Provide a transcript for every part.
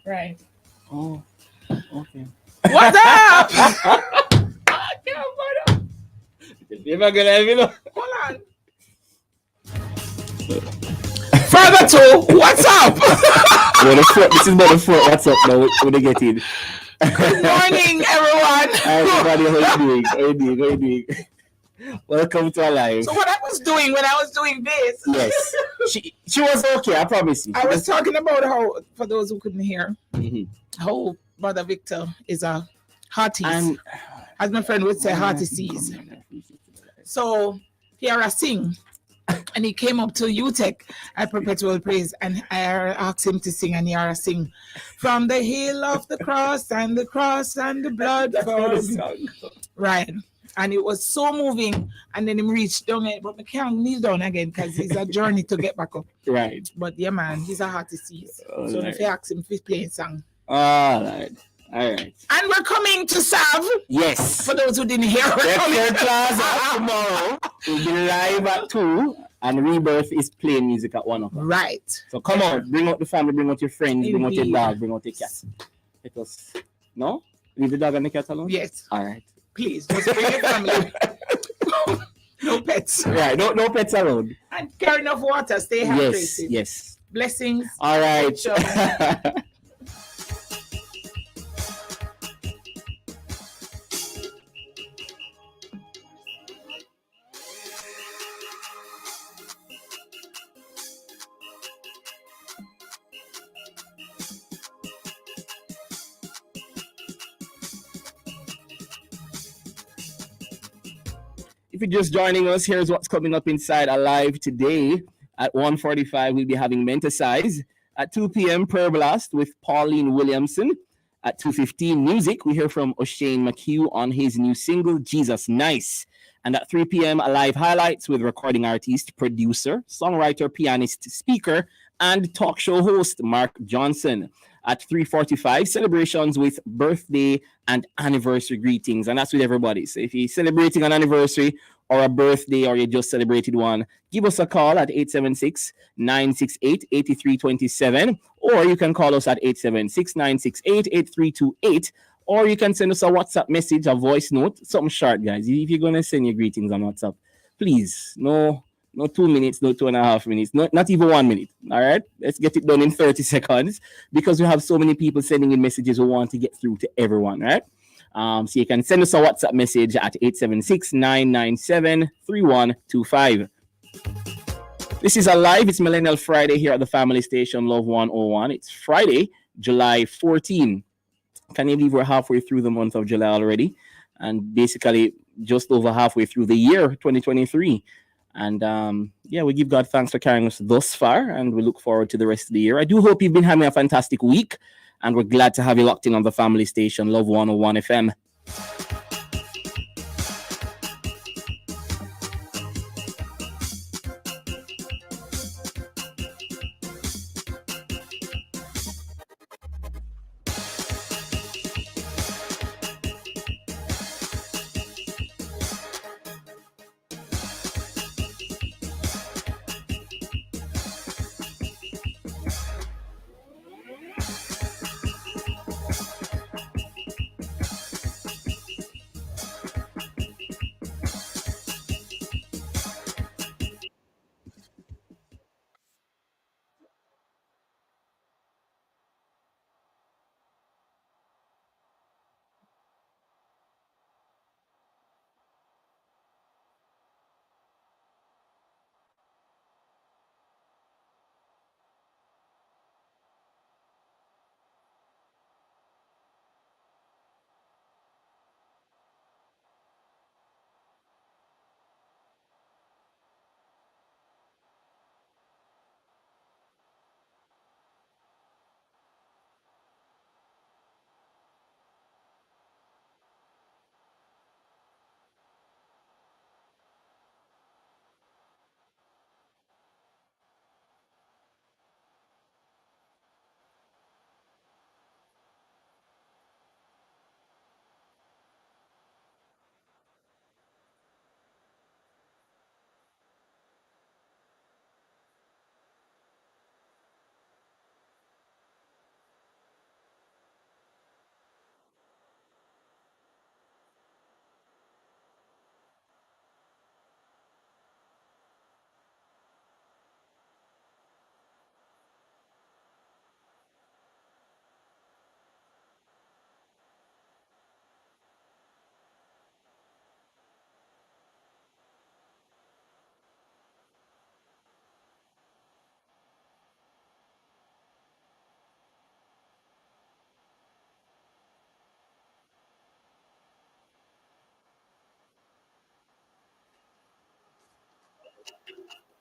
Right. Oh, okay. What's up? I can't Never gonna have you know. hold on. Further to what's up? Well, this is about the foot. What's up now? When they get in. Good morning, everyone. Hi, everybody. How you doing? How you doing? How you doing? Welcome to Alive. So what I was doing when I was doing this? Yes, she was okay. I promise you. I was talking about how, for those who couldn't hear, Mhm. how Brother Victor is a hearties, And as my friend would say, hearty sees. So here I sing, and he came up to UTech at Perpetual Praise, and I asked him to sing, and here I sing, from the hill of the cross and the blood flowed. Right. And it was so moving, and then him reached down, but I can't kneel down again because it's a journey to get back up. Right. But yeah, man, he's a hearty sees. So Right. if you ask him if he's playing song. All right. All right. And we're coming to serve. Yes. For those who didn't hear, we're coming Third class tomorrow. We'll be live at 2, and Rebirth is playing music at 1 o'clock. Right. So come on, bring out the family, bring out your friends, bring out your Indeed. dog, bring out your cat. Let us. No? Leave the dog and the cat alone? Yes. All right. Please, just bring your family. No pets. Right. No pets allowed. And carry enough water. Stay hydrated. Yes. Yes. Blessings. All right. Sure. If you're just joining us, here's what's coming up inside Alive today. At 1:45, we'll be having Menticize. At 2 p.m., Per Blast with Pauline Williamson. At 2:15, music. We hear from O'Shane McHugh on his new single, Jesus Nice. And at 3 p.m., Alive Highlights with recording artist, producer, songwriter, pianist, speaker, and talk show host Mark Johnson. At 3:45, celebrations with birthday and anniversary greetings. And that's with everybody. So if you're celebrating an anniversary or a birthday or you just celebrated one, give us a call at 876-968-8327. Or you can call us at 876-968-8328. Or you can send us a WhatsApp message, a voice note, something short, guys. If you're going to send your greetings on WhatsApp, please, no 2 minutes, no 2.5 minutes, not even 1 minute. All right, let's get it done in 30 seconds because we have so many people sending in messages we want to get through to everyone. Right? So you can send us a WhatsApp message at 876-997-3125. This is Alive. It's Millennial Friday here at the Family Station Love 101. It's Friday, July 14. Can you believe we're halfway through the month of July already? And basically just over halfway through the year 2023. And we give God thanks for carrying us thus far, and we look forward to the rest of the year. I do hope you've been having a fantastic week, and we're glad to have you locked in on the Family Station, Love 101 FM.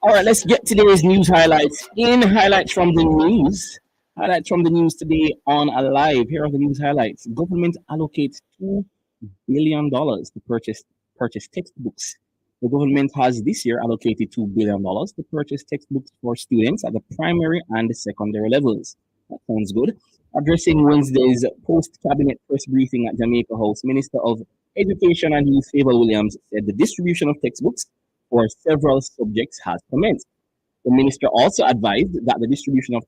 All right, let's get today's news highlights. In highlights from the news. Highlights from the news today on Alive. Here are the news highlights. Government allocates $2 billion to purchase textbooks. The government has this year allocated $2 billion to purchase textbooks for students at the primary and the secondary levels. That sounds good. Addressing Wednesday's post-cabinet press briefing at Jamaica House, Minister of Education and Youth Favour Williams said the distribution of textbooks for several subjects has commenced. The minister also advised that the distribution of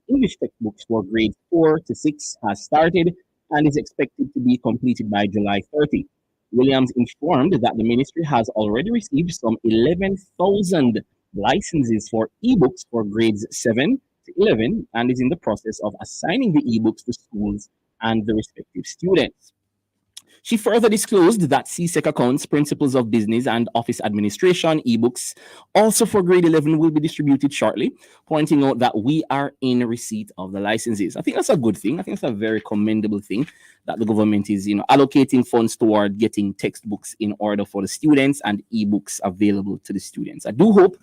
English textbooks for grades 4 to 6 has started and is expected to be completed by July 30. Williams informed that the ministry has already received some 11,000 licenses for ebooks for grades 7 to 11 and is in the process of assigning the ebooks to schools and the respective students. She further disclosed that CSEC accounts, Principles of Business and Office Administration ebooks, also for grade 11, will be distributed shortly, pointing out that we are in receipt of the licenses. I think that's a good thing. I think it's a very commendable thing that the government is, allocating funds toward getting textbooks in order for the students and ebooks available to the students. I do hope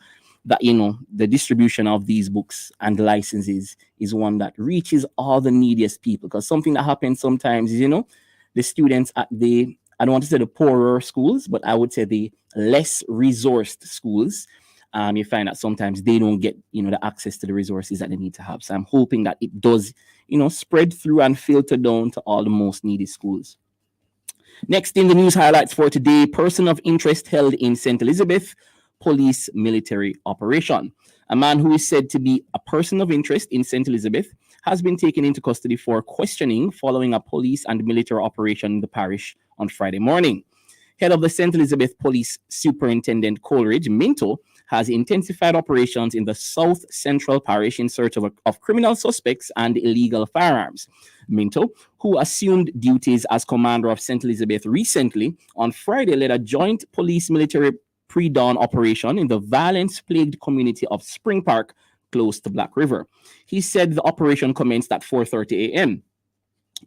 that, the distribution of these books and licenses is one that reaches all the neediest people, because something that happens sometimes is, the students at I don't want to say the poorer schools, but I would say the less resourced schools, you find that sometimes they don't get, the access to the resources that they need to have. So I'm hoping that it does, spread through and filter down to all the most needy schools. Next in the news highlights for today, person of interest held in St. Elizabeth police military operation. A man who is said to be a person of interest in St. Elizabeth has been taken into custody for questioning following a police and military operation in the parish on Friday morning. Head of the St. Elizabeth Police Superintendent Coleridge Minto has intensified operations in the South Central Parish in search of criminal suspects and illegal firearms. Minto, who assumed duties as commander of St. Elizabeth recently, on Friday led a joint police-military pre-dawn operation in the violence-plagued community of Spring Park, close to Black River. He said the operation commenced at 4:30 a.m.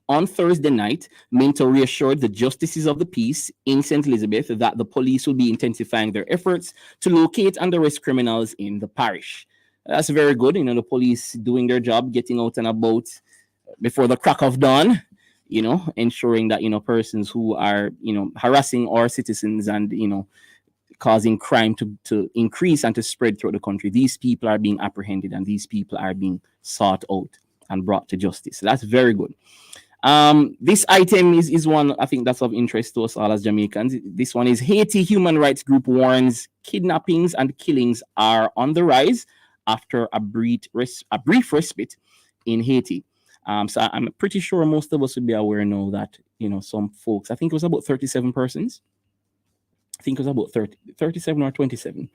On Thursday night, Minto reassured the justices of the peace in St. Elizabeth that the police will be intensifying their efforts to locate and arrest criminals in the parish. That's very good. The police doing their job, getting out and about before the crack of dawn, ensuring that, persons who are, harassing our citizens and, causing crime to increase and to spread throughout the country, these people are being apprehended and these people are being sought out and brought to justice. So that's very good. This item is one I think that's of interest to us all as Jamaicans. This one is Haiti Human Rights Group warns kidnappings and killings are on the rise after a brief respite in Haiti. So I'm pretty sure most of us would be aware now that, some folks, I think it was about 37 persons. I think it was about 37 or 27.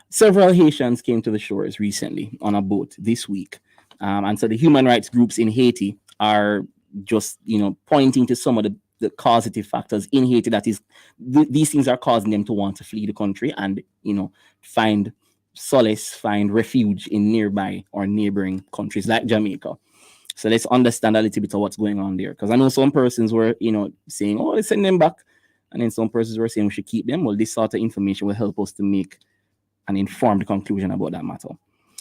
Several Haitians came to the shores recently on a boat this week. And so the human rights groups in Haiti are just, pointing to some of the causative factors in Haiti that is, these things are causing them to want to flee the country and, find solace, find refuge in nearby or neighboring countries like Jamaica. So let's understand a little bit of what's going on there. Because I know some persons were, saying, oh, let's send them back. And then some persons were saying we should keep them. Well, this sort of information will help us to make an informed conclusion about that matter.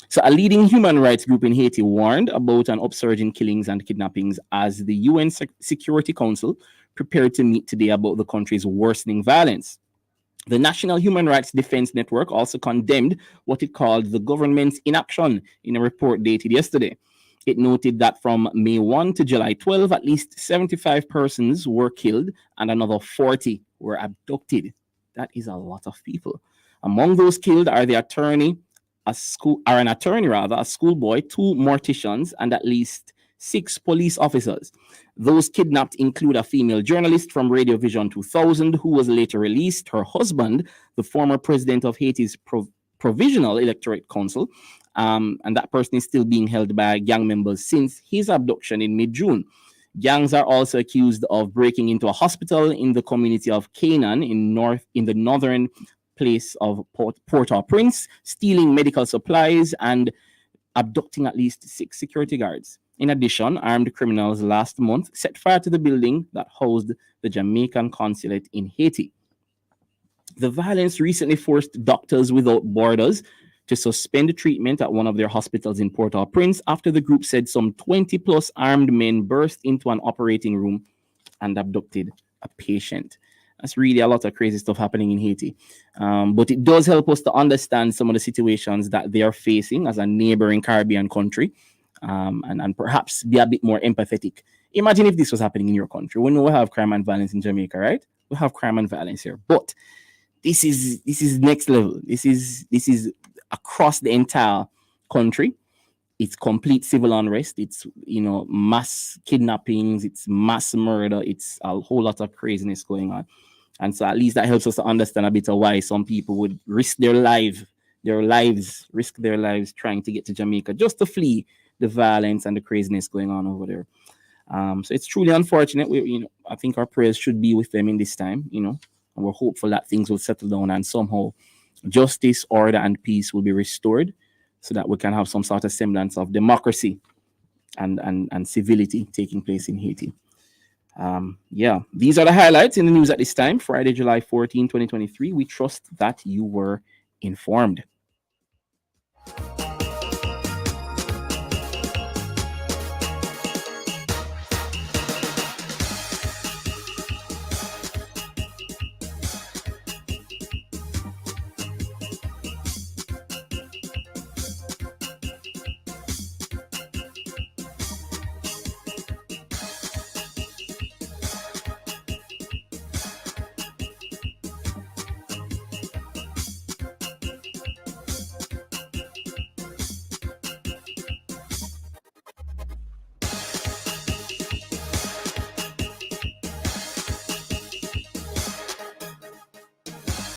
So a leading human rights group in Haiti warned about an upsurge in killings and kidnappings as the UN Security Council prepared to meet today about the country's worsening violence. The National Human Rights Defense Network also condemned what it called the government's inaction in a report dated yesterday. It noted that from May 1 to July 12, at least 75 persons were killed and another 40 were abducted. That is a lot of people. Among those killed are an attorney, a schoolboy, 2 morticians, and at least 6 police officers. Those kidnapped include a female journalist from Radio Vision 2000 who was later released, her husband, the former president of Haiti's Provisional Electorate Council, and that person is still being held by gang members since his abduction in mid-June. Gangs are also accused of breaking into a hospital in the community of Canaan in the northern place of Port-au-Prince, stealing medical supplies and abducting at least 6 security guards. In addition, armed criminals last month set fire to the building that housed the Jamaican consulate in Haiti. The violence recently forced Doctors Without Borders to suspend the treatment at one of their hospitals in Port-au-Prince after the group said some 20 plus armed men burst into an operating room and abducted a patient. That's really a lot of crazy stuff happening in Haiti. But it does help us to understand some of the situations that they are facing as a neighboring Caribbean country, and perhaps be a bit more empathetic. Imagine if this was happening in your country. We know we have crime and violence in Jamaica, right? We have crime and violence here. But this is next level. This is across the entire country. It's complete civil unrest. It's, mass kidnappings. It's mass murder. It's a whole lot of craziness going on. And so at least that helps us to understand a bit of why some people would risk their lives trying to get to Jamaica just to flee the violence and the craziness going on over there. So it's truly unfortunate. I think our prayers should be with them in this time, and we're hopeful that things will settle down and somehow justice, order, and peace will be restored so that we can have some sort of semblance of democracy and civility taking place in Haiti. These are the highlights in the news at this time, Friday, July 14, 2023. We trust that you were informed.